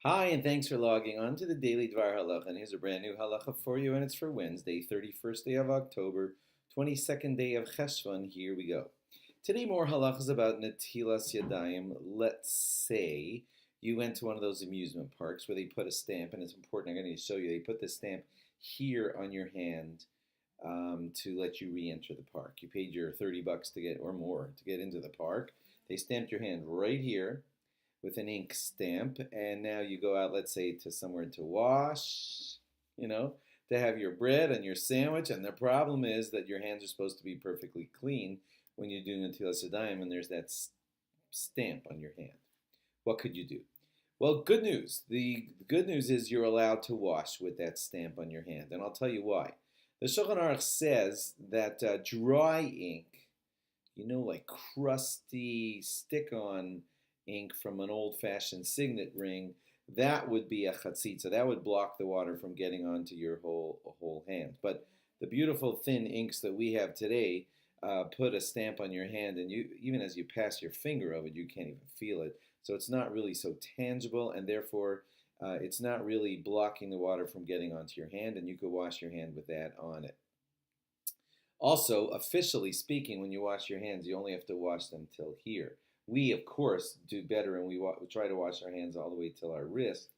Hi, and thanks for logging on to the Daily DVAR Halacha. And here's a brand new halacha for you, and it's for Wednesday, 31st day of October, 22nd day of CHESHVAN. Here we go. Today, more halachas about Netilas Yadayim. Let's say you went to one of those amusement parks where they put a stamp, and it's important, I'm going to show you, they put the stamp here on your hand to let you re-enter the park. You paid your 30 bucks to get, or more, to get into the park. They stamped your hand right here with an ink stamp, and now you go out, let's say, to somewhere to wash, to have your bread and your sandwich, and the problem is that your hands are supposed to be perfectly clean when you're doing Netilas Yadayim, and there's that stamp on your hand. What could you do? Well, good news. The good news is you're allowed to wash with that stamp on your hand, and I'll tell you why. The Shulchan Aruch says that dry ink, like crusty stick-on ink from an old-fashioned signet ring, that would be a chatzitza. That would block the water from getting onto your whole hand. But the beautiful thin inks that we have today put a stamp on your hand, and you, even as you pass your finger over it, you can't even feel it. So it's not really so tangible, and therefore it's not really blocking the water from getting onto your hand, and you could wash your hand with that on it. Also, officially speaking, when you wash your hands, you only have to wash them till here. We, of course, do better, and we try to wash our hands all the way till our wrist.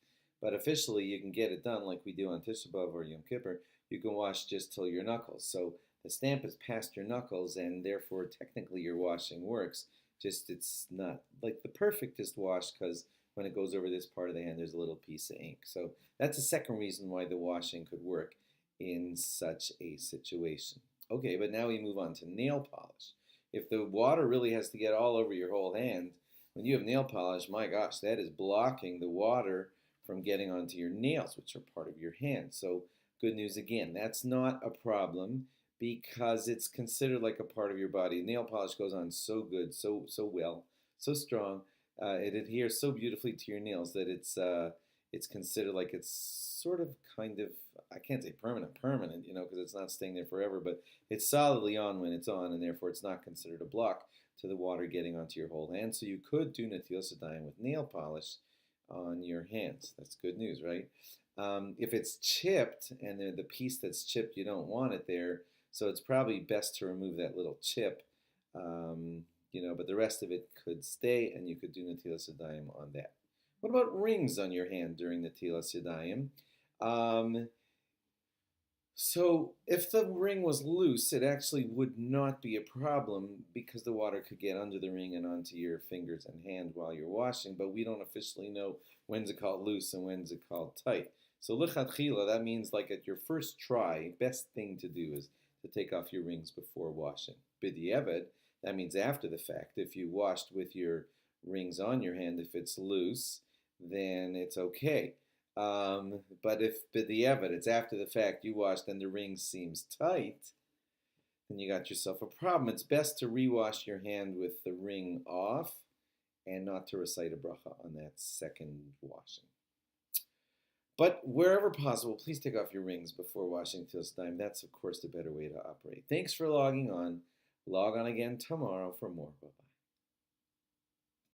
But officially, you can get it done like we do on Tisha B'Av or Yom Kippur. You can wash just till your knuckles. So the stamp is past your knuckles, and therefore, technically, your washing works. Just it's not like the perfectest wash, because when it goes over this part of the hand, there's a little piece of ink. So that's the second reason why the washing could work in such a situation. Okay, but now we move on to nail polish. If the water really has to get all over your whole hand, when you have nail polish, my gosh, that is blocking the water from getting onto your nails, which are part of your hand. So good news again, that's not a problem because it's considered like a part of your body. Nail polish goes on so good, so well, so strong. It adheres so beautifully to your nails that it's considered like it's sort of kind of, I can't say permanent, because it's not staying there forever, but it's solidly on when it's on, and therefore it's not considered a block to the water getting onto your whole hand. So you could do Netilas Yadayim with nail polish on your hands. That's good news, right? If it's chipped, and the piece that's chipped, you don't want it there, so it's probably best to remove that little chip, but the rest of it could stay, and you could do Netilas Yadayim on that. What about rings on your hand during Netilas Yadayim? So if the ring was loose, it actually would not be a problem because the water could get under the ring and onto your fingers and hand while you're washing, but we don't officially know when's it called loose and when's it called tight. So lichatchila, that means like at your first try, best thing to do is to take off your rings before washing. B'diavad, that means after the fact. If you washed with your rings on your hand, if it's loose, then it's okay. But if b'diavad, it's after the fact, you washed and the ring seems tight, then you got yourself a problem. It's best to rewash your hand with the ring off and not to recite a bracha on that second washing. But wherever possible, please take off your rings before washing Netilas Yadayim. That's, of course, the better way to operate. Thanks for logging on. Log on again tomorrow for more. Bye-bye.